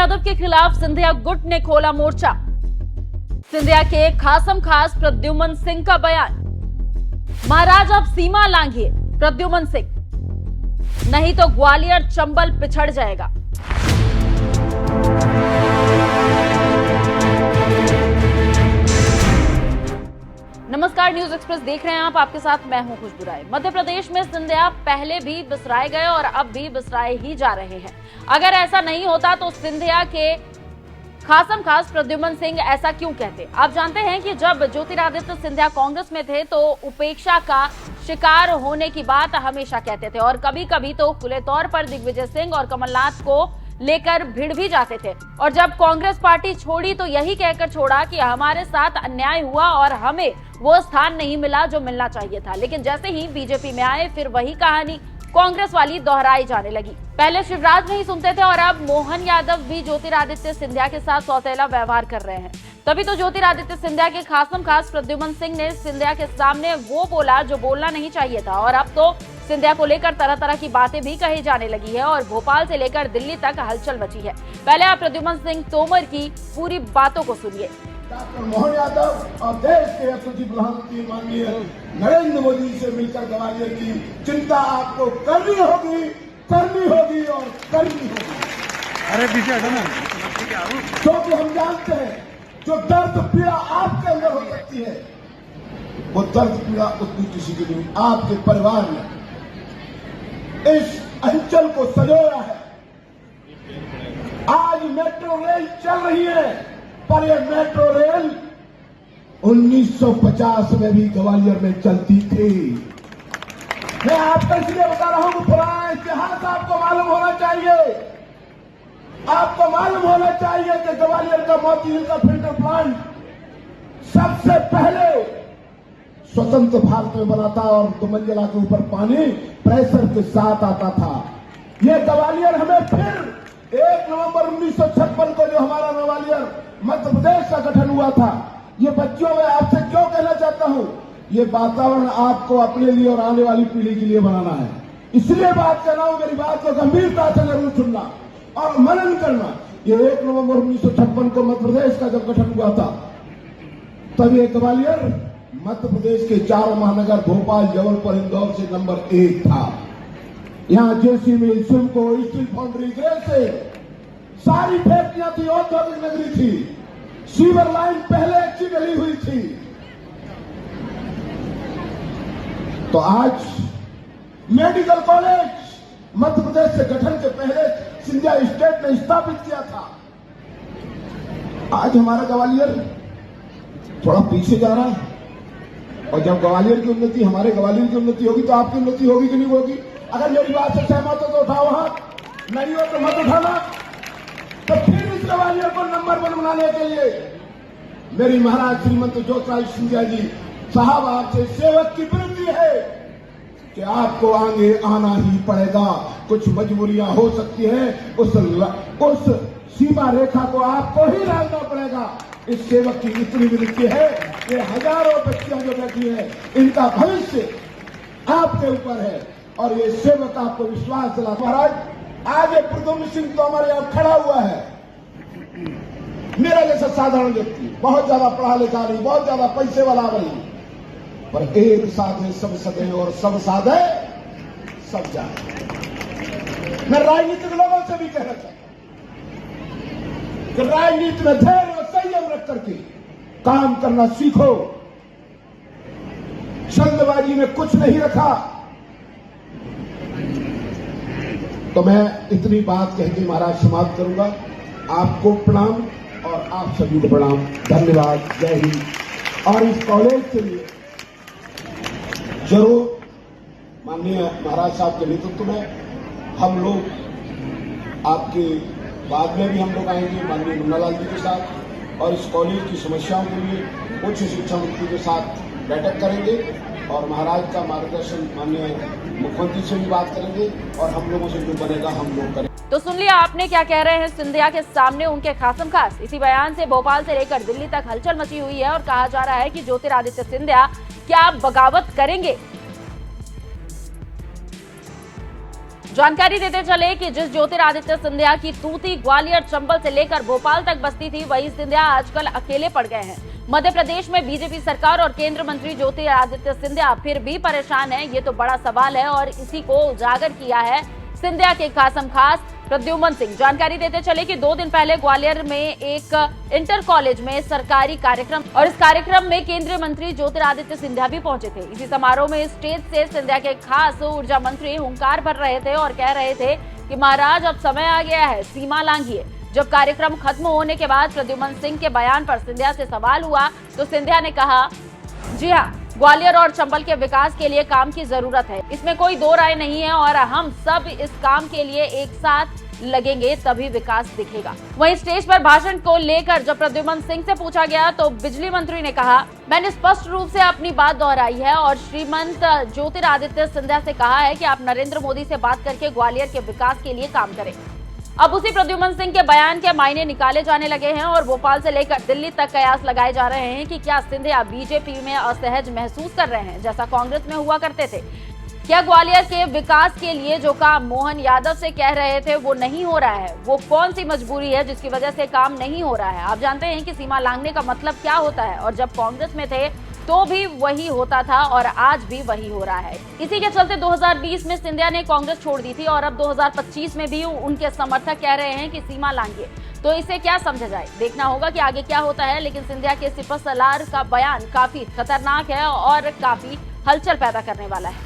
यादव के खिलाफ सिंधिया गुट ने खोला मोर्चा। सिंधिया के खासम खास प्रद्युमन सिंह का बयान, महाराज अब सीमा लांघिए, प्रद्युमन सिंह, नहीं तो ग्वालियर चंबल पिछड़ जाएगा। नमस्कार, न्यूज एक्सप्रेस देख रहे हैं आप, आपके साथ मैं हूं खुशबू राय। मध्य प्रदेश में सिंधिया पहले भी बिसराए गए और अब भी बिसराए ही जा रहे हैं। अगर ऐसा नहीं होता तो सिंधिया के खासम खास प्रद्युमन सिंह ऐसा क्यों कहते? आप जानते हैं कि जब ज्योतिरादित्य सिंधिया कांग्रेस में थे तो उपेक्षा का शिकार होने की बात हमेशा कहते थे और कभी कभी तो खुले तौर पर दिग्विजय सिंह और कमलनाथ को लेकर भिड़ भी जाते थे। और जब कांग्रेस पार्टी छोड़ी तो यही कहकर छोड़ा कि हमारे साथ अन्याय हुआ और हमें वो स्थान नहीं मिला जो मिलना चाहिए था। लेकिन जैसे ही बीजेपी में आए फिर वही कहानी कांग्रेस वाली दोहराई जाने लगी। पहले शिवराज नहीं सुनते थे और अब मोहन यादव भी ज्योतिरादित्य सिंधिया के साथ सौतेला व्यवहार कर रहे हैं। तभी तो ज्योतिरादित्य सिंधिया के खासम खास प्रद्युमन सिंह ने सिंधिया के सामने वो बोला जो बोलना नहीं चाहिए था और अब तो सिंधिया को लेकर तरह तरह की बातें भी कही जाने लगी है और भोपाल से लेकर दिल्ली तक हलचल मची है। पहले आप प्रद्युमन सिंह तोमर की पूरी बातों को सुनिए। डॉक्टर मोहन यादव और देश के यशस्वी प्रधानमंत्री माननीय नरेंद्र मोदी से मिलकर ग्वालियर की चिंता आपको करनी होगी और करनी होगी। अरे पीछे हटो ना। क्योंकि हम जानते हैं जो दर्द पीड़ा आपके अंदर हो सकती है वो दर्द पीड़ा उतनी किसी की नहीं। आपके परिवार ने इस अंचल को संजोया है। आज मेट्रो रेल चल रही है पर यह मेट्रो रेल 1950 में भी ग्वालियर में चलती थी। मैं आपको इसलिए बता रहा हूं कि पुराना इतिहास आपको मालूम होना चाहिए। आपको मालूम होना चाहिए कि ग्वालियर का मोती हिल का फिल्टर प्लांट सबसे पहले स्वतंत्र भारत में बना था और 2 मंजिला के ऊपर पानी प्रेशर के साथ आता था। यह ग्वालियर हमें फिर 1 नवंबर 1956 को जो हमारा ग्वालियर मध्य प्रदेश का गठन हुआ था, ये बच्चों में आपसे क्यों कहना चाहता हूं, ये वातावरण आपको अपने लिए और आने वाली पीढ़ी के लिए बनाना है। इसलिए बात कर रहा हूं, मेरी बात को गंभीरता से जरूर सुनना और मनन करना। ये 1 नवंबर 1956 को मध्य प्रदेश का जब गठन हुआ था तब ये ग्वालियर मध्य प्रदेश के 4 महानगर भोपाल, जबलपुर, इंदौर से नंबर 1 था। यहां जेसी मिल, सिमको, स्टील फाउंड्री, ग्रेल से सारी फैक्ट्रियां थी, औद्योगिक नगरी थी। सीवर लाइन पहले अच्छी डली हुई थी। तो आज मेडिकल कॉलेज मध्य प्रदेश से गठन के पहले सिंधिया स्टेट ने स्थापित किया था। आज हमारा ग्वालियर थोड़ा पीछे जा रहा है और जब ग्वालियर की उन्नति, हमारे ग्वालियर की उन्नति होगी तो आपकी उन्नति होगी कि नहीं होगी? अगर मेरी बात से सहमत हो तो उठाओ हाथ, नहीं हो तो मत उठाना। तो फिर इस ग्वालियर को नंबर 1 बनाने के लिए मेरी महाराज श्रीमंत ज्योतिरादित्य सिंधिया जी साहब आपसे सेवक की विनती है कि आपको आगे आना ही पड़ेगा। कुछ मजबूरियां हो सकती हैं, उस सीमा रेखा को आपको ही लांघना पड़ेगा। इस सेवक की इतनी विनती है कि हजारों बच्चियां जो बैठी हैं इनका भविष्य आपके ऊपर है और ये सेवक आपको विश्वास दिलाता। महाराज, आज ये प्रद्युमन सिंह तो हमारे यहां खड़ा हुआ है, मेरा जैसा साधारण व्यक्ति, बहुत ज्यादा पढ़ा लिखा नहीं, बहुत ज्यादा पैसे वाला नहीं, पर एक साधे सब सदे और सब साधे सब जाए। मैं राजनीतिक लोगों से भी कहना चाहता हूं कि राजनीति में धैर्य और संयम रख करके काम करना सीखो। जल्दबाजी में कुछ नहीं रखा। तो मैं इतनी बात कह के महाराज समाप्त करूंगा। आपको प्रणाम और आप सभी को प्रणाम, धन्यवाद, जय हिंद। और इस कॉलेज के लिए जरूर माननीय महाराज साहब के नेतृत्व में हम लोग आपके बाद में भी हम लोग आएंगे माननीय मुन्नालाल जी के साथ और इस कॉलेज की समस्याओं के लिए उच्च शिक्षा मंत्री के साथ बैठक करेंगे और महाराज का मार्गदर्शन माननीय मुख्यमंत्री से भी बात करेंगे और हम लोगों से जो बनेगा हम लोग करेंगे। तो सुन लिया आपने क्या कह रहे हैं सिंधिया के सामने उनके खासम खास। इसी बयान से भोपाल से लेकर दिल्ली तक हलचल मची हुई है और कहा जा रहा है कि ज्योतिरादित्य सिंधिया क्या बगावत करेंगे। जानकारी देते चले कि जिस ज्योतिरादित्य सिंधिया की तूती ग्वालियर, चंबल से लेकर भोपाल तक बसती थी, वही सिंधिया आजकल अकेले पड़ गए हैं। मध्य प्रदेश में बीजेपी सरकार और केंद्र मंत्री ज्योतिरादित्य सिंधिया फिर भी परेशान है, ये तो बड़ा सवाल है और इसी को उजागर किया है सिंधिया के खास प्रद्युमन सिंह। जानकारी देते चले कि 2 दिन पहले ग्वालियर में एक इंटर कॉलेज में सरकारी कार्यक्रम और इस कार्यक्रम में केंद्रीय मंत्री ज्योतिरादित्य सिंधिया भी पहुंचे थे। इसी समारोह में स्टेज से सिंधिया के खास ऊर्जा मंत्री हुंकार भर रहे थे और कह रहे थे कि महाराज अब समय आ गया है, सीमा लांघिए। जब कार्यक्रम खत्म होने के बाद प्रद्युमन सिंह के बयान पर सिंधिया से सवाल हुआ तो सिंधिया ने कहा, जी हाँ, ग्वालियर और चंबल के विकास के लिए काम की जरूरत है, इसमें कोई दो राय नहीं है और हम सब इस काम के लिए एक साथ लगेंगे तभी विकास दिखेगा। वहीं स्टेज पर भाषण को लेकर जब प्रद्युमन सिंह से पूछा गया तो बिजली मंत्री ने कहा, मैंने स्पष्ट रूप से अपनी बात दोहराई है और श्रीमंत ज्योतिरादित्य सिंधिया से कहा है कि आप नरेंद्र मोदी से बात करके ग्वालियर के विकास के लिए काम करें। अब उसी प्रद्युमन सिंह के बयान के मायने निकाले जाने लगे हैं और भोपाल से लेकर दिल्ली तक कयास लगाए जा रहे हैं कि क्या सिंधिया बीजेपी में असहज महसूस कर रहे हैं जैसा कांग्रेस में हुआ करते थे। क्या ग्वालियर के विकास के लिए जो काम मोहन यादव से कह रहे थे वो नहीं हो रहा है? वो कौन सी मजबूरी है जिसकी वजह से काम नहीं हो रहा है? आप जानते हैं कि सीमा लांघने का मतलब क्या होता है और जब कांग्रेस में थे तो भी वही होता था और आज भी वही हो रहा है। इसी के चलते 2020 में सिंधिया ने कांग्रेस छोड़ दी थी और अब 2025 में भी उनके समर्थक कह रहे हैं कि सीमा लांघिए। तो इसे क्या समझा जाए, देखना होगा कि आगे क्या होता है। लेकिन सिंधिया के सिपहसालार का बयान काफी खतरनाक है और काफी हलचल पैदा करने वाला है।